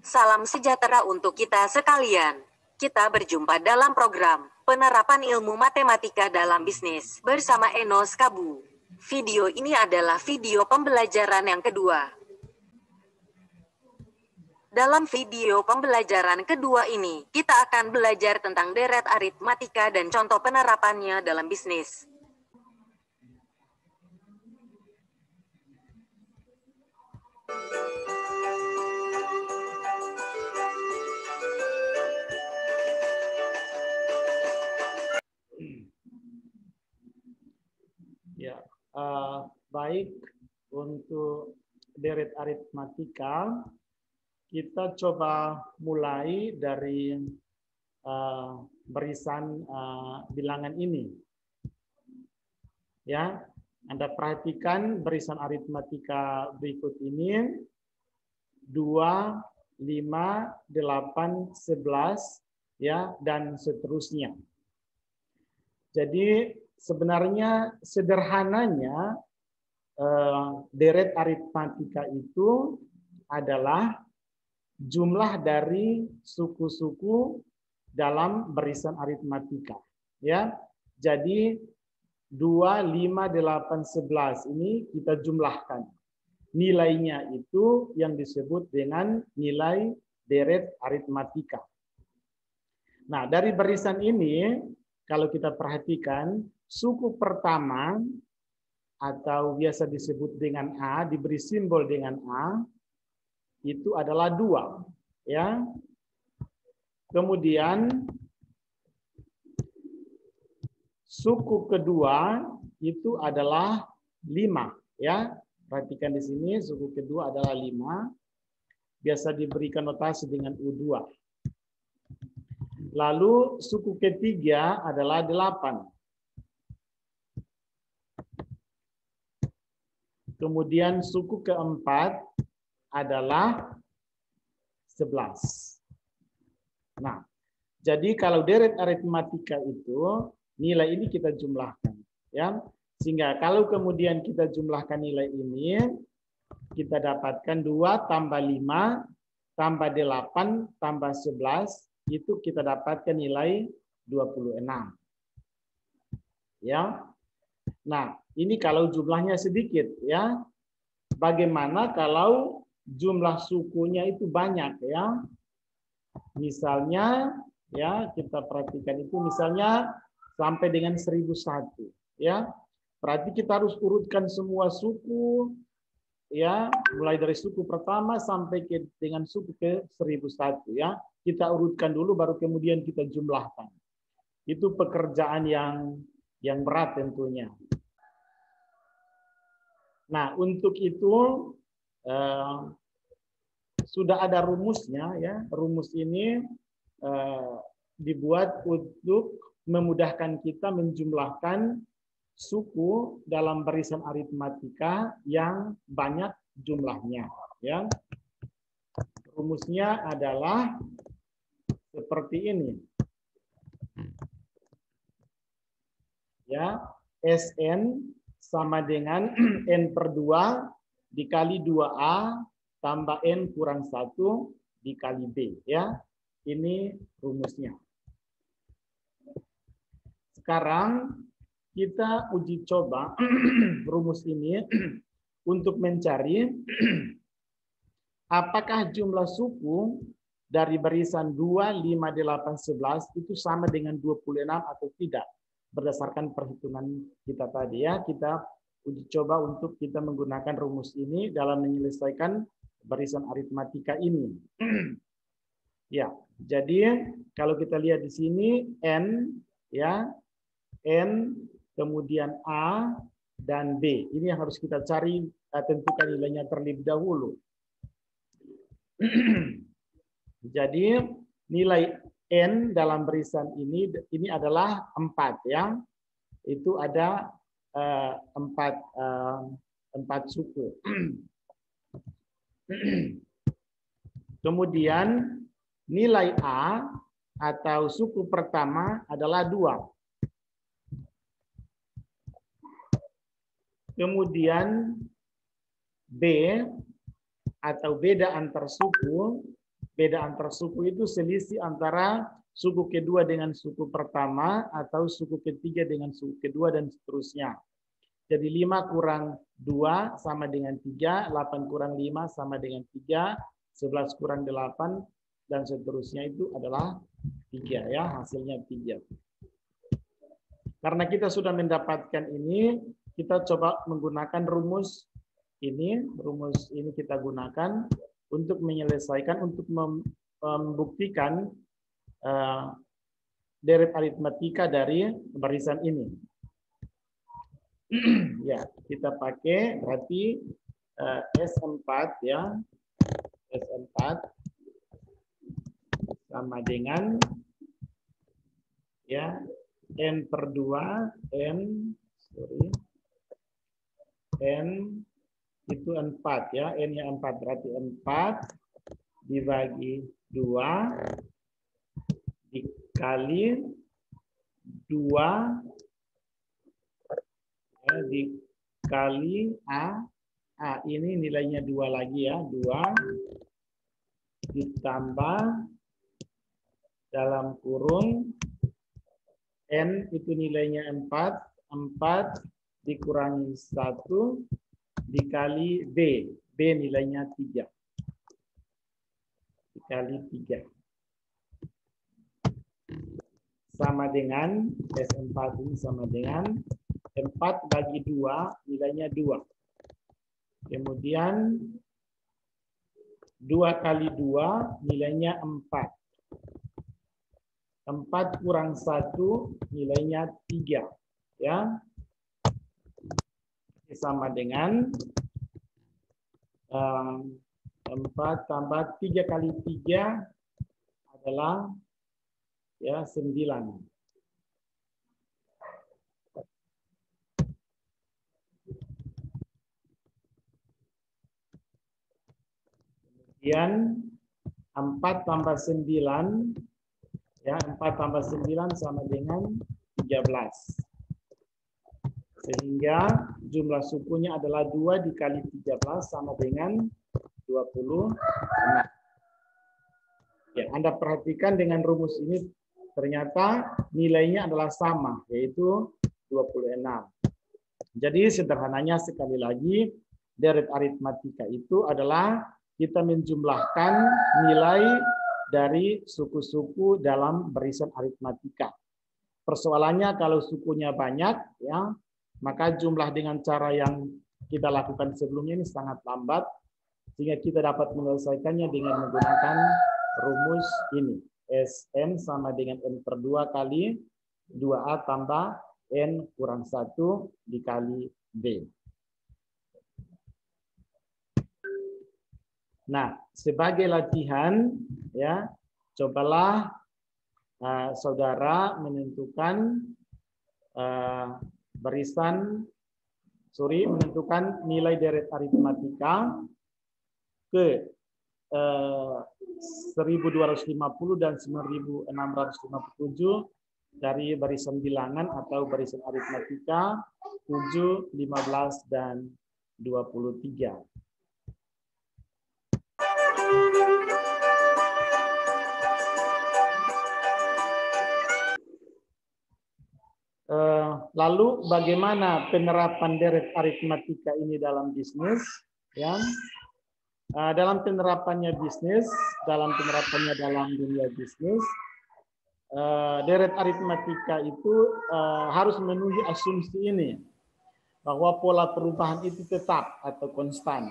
Salam sejahtera untuk kita sekalian. Kita berjumpa dalam program Penerapan Ilmu Matematika dalam Bisnis bersama Enos Kabu. Video ini adalah video pembelajaran yang kedua. Dalam video pembelajaran kedua ini, kita akan belajar tentang deret aritmatika dan contoh penerapannya dalam bisnis. Ya, baik, untuk deret aritmatika kita coba mulai dari barisan bilangan ini. Ya, Anda perhatikan barisan aritmatika berikut ini 2, 5, 8, 11 ya dan seterusnya. Jadi sebenarnya sederhananya deret aritmatika itu adalah jumlah dari suku-suku dalam barisan aritmatika. Ya, jadi 2, 5, 8, 11 ini kita jumlahkan. Nilainya itu yang disebut dengan nilai deret aritmatika. Nah, dari barisan ini kalau kita perhatikan, suku pertama atau biasa disebut dengan A, diberi simbol dengan A, itu adalah 2. Ya. Kemudian suku kedua itu adalah 5. Ya. Perhatikan di sini, suku kedua adalah 5. Biasa diberikan notasi dengan U2. Lalu suku ketiga adalah 8. Kemudian suku keempat adalah 11. Nah, jadi kalau deret aritmatika itu nilai ini kita jumlahkan, ya. Sehingga kalau kemudian kita jumlahkan nilai ini, kita dapatkan 2 tambah 5 tambah 8 tambah 11. Itu kita dapatkan nilai 26. Ya. Nah, ini kalau jumlahnya sedikit ya. Bagaimana kalau jumlah sukunya itu banyak ya? Misalnya ya, kita perhatikan itu misalnya sampai dengan 1001 ya. Berarti kita harus urutkan semua suku ya, mulai dari suku pertama sampai dengan suku ke 1001 ya. Kita urutkan dulu baru kemudian kita jumlahkan. Itu pekerjaan yang berat tentunya. Nah, untuk itu sudah ada rumusnya ya. Rumus ini dibuat untuk memudahkan kita menjumlahkan suku dalam barisan aritmatika yang banyak jumlahnya ya. Rumusnya adalah seperti ini. Ya, Sn sama dengan N per 2 dikali 2A tambah N kurang 1 dikali B. Ya, ini rumusnya. Sekarang kita uji coba rumus ini untuk mencari apakah jumlah suku dari barisan 2, 5, 8, 11 itu sama dengan 26 atau tidak. Berdasarkan perhitungan kita tadi ya, kita uji coba untuk kita menggunakan rumus ini dalam menyelesaikan barisan aritmatika ini. Ya, jadi kalau kita lihat di sini N ya, N kemudian A dan B. Ini yang harus kita cari, tentukan nilainya terlebih dahulu. Jadi nilai N dalam barisan ini adalah 4 ya. Itu ada 4 suku. Kemudian nilai A atau suku pertama adalah 2. Kemudian B atau beda antar suku beda antar suku itu selisih antara suku kedua dengan suku pertama atau suku ketiga dengan suku kedua dan seterusnya. Jadi 5 kurang 2 sama dengan 3, 8 kurang 5 sama dengan 3, 11 kurang 8, dan seterusnya itu adalah 3 ya, hasilnya 3. Karena kita sudah mendapatkan ini, kita coba menggunakan rumus ini kita gunakan untuk menyelesaikan, untuk membuktikan deret aritmatika dari barisan ini. Ya, kita pakai berarti S4 ya. S4 sama dengan ya N per 2 N itu 4 ya, N-nya 4 berarti 4 dibagi 2 dikali 2 ya, dikali A. Ini nilainya 2 lagi ya, 2 ditambah dalam kurung N itu nilainya 4 dikurangi 1 dikali B. B nilainya 3. Dikali 3. Sama dengan S4 ini sama dengan 4 bagi 2 nilainya 2. Kemudian 2 kali 2 nilainya 4. 4 kurang 1 nilainya 3. Ya. Sama dengan 4 tambah 3 kali 3 adalah ya 9. Kemudian 4 tambah 9 ya, 4 tambah 9 sama dengan 13. Sehingga jumlah sukunya adalah 2 dikali 13 sama dengan 26. Ya, Anda perhatikan dengan rumus ini ternyata nilainya adalah sama, yaitu 26. Jadi sederhananya sekali lagi, deret aritmatika itu adalah kita menjumlahkan nilai dari suku-suku dalam barisan aritmatika. Persoalannya kalau sukunya banyak, ya, maka jumlah dengan cara yang kita lakukan sebelumnya ini sangat lambat, sehingga kita dapat menyelesaikannya dengan menggunakan rumus ini. Sn sama dengan N per 2 kali 2A tambah N kurang 1 dikali B. Nah, sebagai latihan, ya, cobalah saudara menentukan menentukan nilai deret aritmatika ke 1250 dan 9657 dari barisan bilangan atau barisan aritmatika 7, 15, dan 23. Lalu bagaimana penerapan deret aritmatika ini dalam bisnis? Ya, dalam penerapannya dalam dunia bisnis, deret aritmatika itu harus memenuhi asumsi ini bahwa pola perubahan itu tetap atau konstan.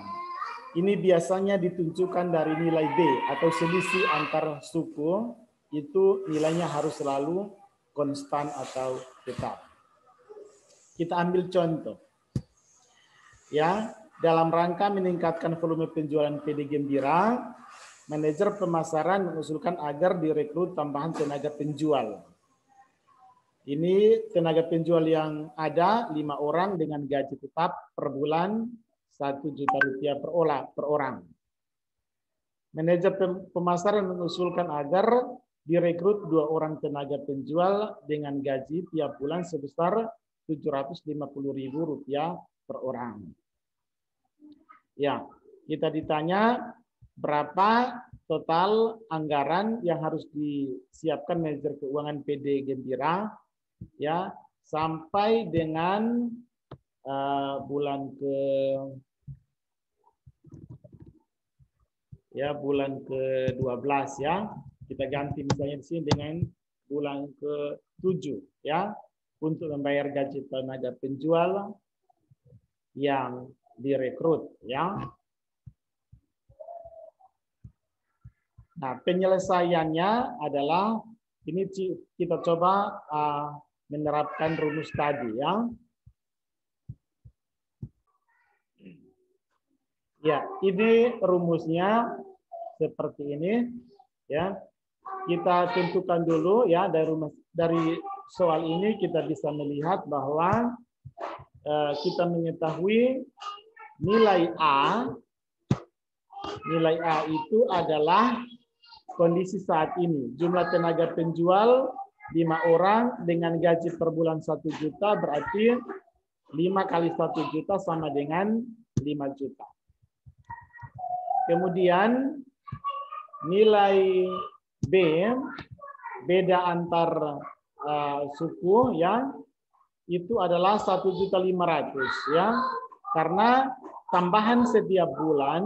Ini biasanya ditunjukkan dari nilai B atau selisih antar suku, itu nilainya harus selalu konstan atau tetap. Kita ambil contoh. Ya, dalam rangka meningkatkan volume penjualan PD Gembira, manajer pemasaran mengusulkan agar direkrut tambahan tenaga penjual. Ini tenaga penjual yang ada 5 orang dengan gaji tetap per bulan 1 juta rupiah per orang. Manajer pemasaran mengusulkan agar direkrut 2 orang tenaga penjual dengan gaji tiap bulan sebesar Rp750.000 per orang. Ya, kita ditanya berapa total anggaran yang harus disiapkan manajer keuangan PD Gembira ya sampai dengan bulan ke-12 ya. Kita ganti misalnya di sini dengan bulan ke-7 ya untuk membayar gaji tenaga penjual yang direkrut ya. Nah, penyelesaiannya adalah ini kita coba menerapkan rumus tadi ya. Ya, ini rumusnya seperti ini ya. Kita tentukan dulu ya dari soal ini kita bisa melihat bahwa kita mengetahui nilai A itu adalah kondisi saat ini. Jumlah tenaga penjual 5 orang dengan gaji per bulan 1 juta berarti 5 kali 1 juta sama dengan 5 juta. Kemudian nilai B, beda antar suku ya, itu adalah 1.500.000 ya. Karena tambahan setiap bulan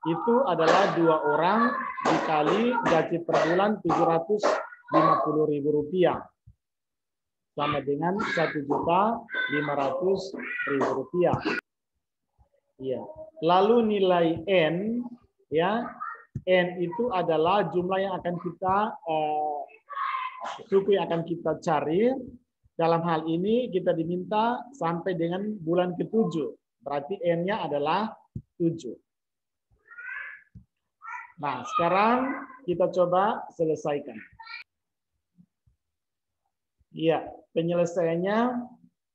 itu adalah 2 orang dikali gaji per bulan Rp750.000 sama dengan Rp1.500.000. Iya. Lalu nilai N ya, N itu adalah jumlah yang akan kita suku yang akan kita cari. Dalam hal ini kita diminta sampai dengan bulan ke-7. Berarti N-nya adalah 7. Nah, sekarang kita coba selesaikan. Iya, penyelesaiannya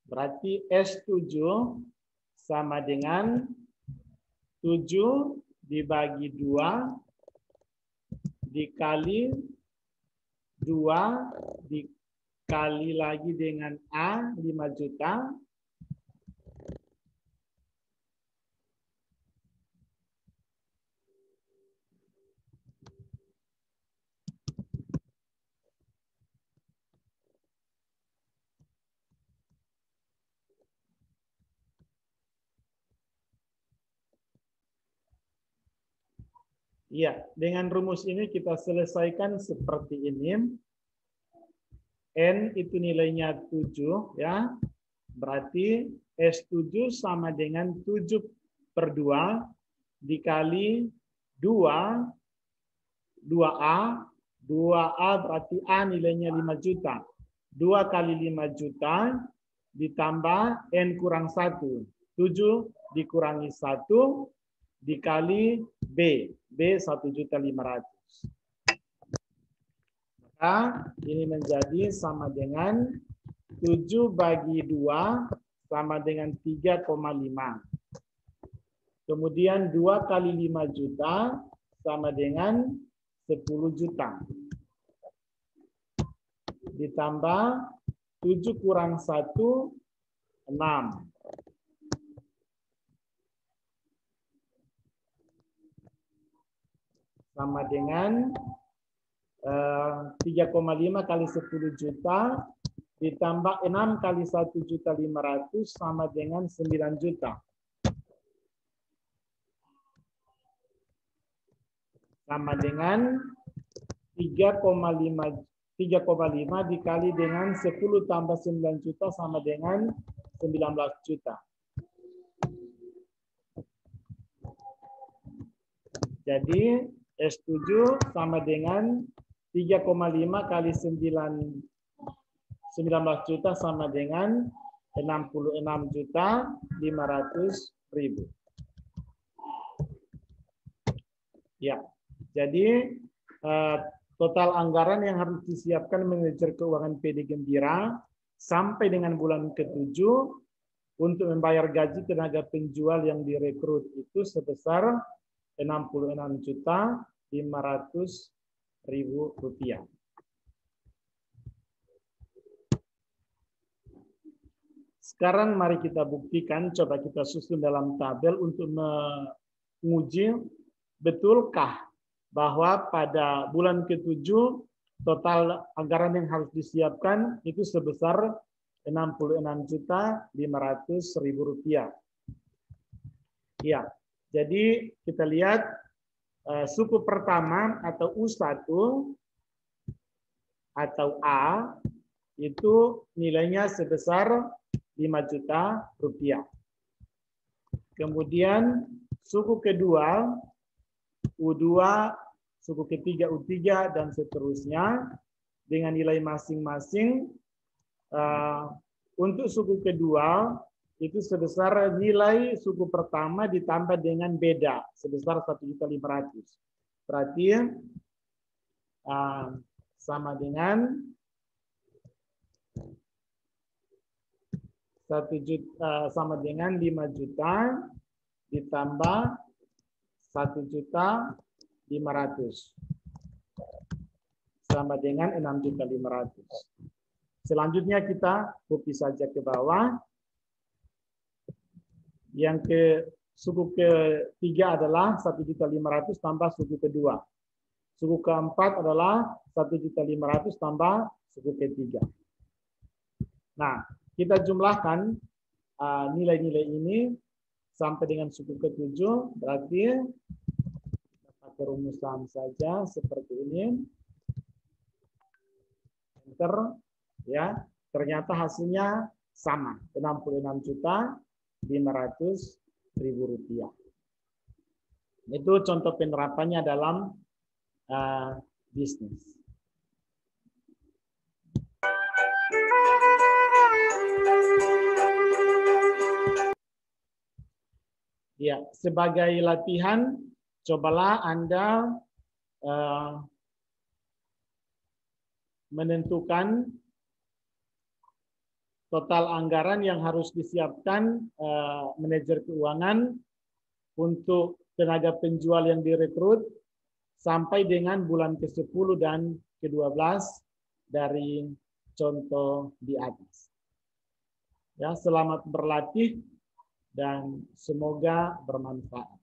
berarti S7 sama dengan 7 dibagi 2 dikali 2 dikali lagi dengan A 5 juta Iya, dengan rumus ini kita selesaikan seperti ini. N itu nilainya 7 ya. Berarti S7 sama dengan 7/2 dikali 2 2A. 2A berarti A nilainya 5 juta. 2 kali 5 juta ditambah N kurang 1. 7 dikurangi 1 dikali B. B 1.500.000. Maka ini menjadi sama dengan 7 bagi 2 sama dengan 3,5. Kemudian 2 kali 5 juta sama dengan 10 juta. Ditambah 7 kurang 1, 6. Sama dengan 3,5 kali 10 juta ditambah 6 kali 1.500.000 sama dengan 9 juta. Sama dengan 3,5 dikali dengan 10 tambah 9 juta sama dengan 19 juta. Jadi S7 sama dengan 3,5 kali 19 juta sama dengan 66.500.000. Ya, jadi total anggaran yang harus disiapkan manajer keuangan PD Gembira sampai dengan bulan ke-7 untuk membayar gaji tenaga penjual yang direkrut itu sebesar Rp66.500.000. Sekarang mari kita buktikan, coba kita susun dalam tabel untuk menguji betulkah bahwa pada bulan ke-7 total anggaran yang harus disiapkan itu sebesar Rp66.500.000. Ya, jadi kita lihat suku pertama atau U1 atau A itu nilainya sebesar Rp5 juta. Kemudian suku kedua U2, suku ketiga U3 dan seterusnya dengan nilai masing-masing. Untuk suku kedua itu sebesar nilai suku pertama ditambah dengan beda sebesar Rp1.500.000. Berarti sama dengan 1 juta, sama dengan 5 juta ditambah 1.500.000 sama dengan 6.500.000. Selanjutnya kita copy saja ke bawah. Yang suku ketiga adalah 1.500.000 tambah suku kedua. Suku keempat adalah 1.500.000 tambah suku ketiga. Nah, kita jumlahkan nilai-nilai ini sampai dengan suku ke-7, berarti kita pakai rumusan saja seperti ini. Enter, ya. Ternyata hasilnya sama, Rp66.500.000. Itu contoh penerapannya dalam bisnis. Ya, sebagai latihan, cobalah Anda menentukan total anggaran yang harus disiapkan manajer keuangan untuk tenaga penjual yang direkrut sampai dengan bulan ke-10 dan ke-12 dari contoh di atas. Ya, selamat berlatih dan semoga bermanfaat.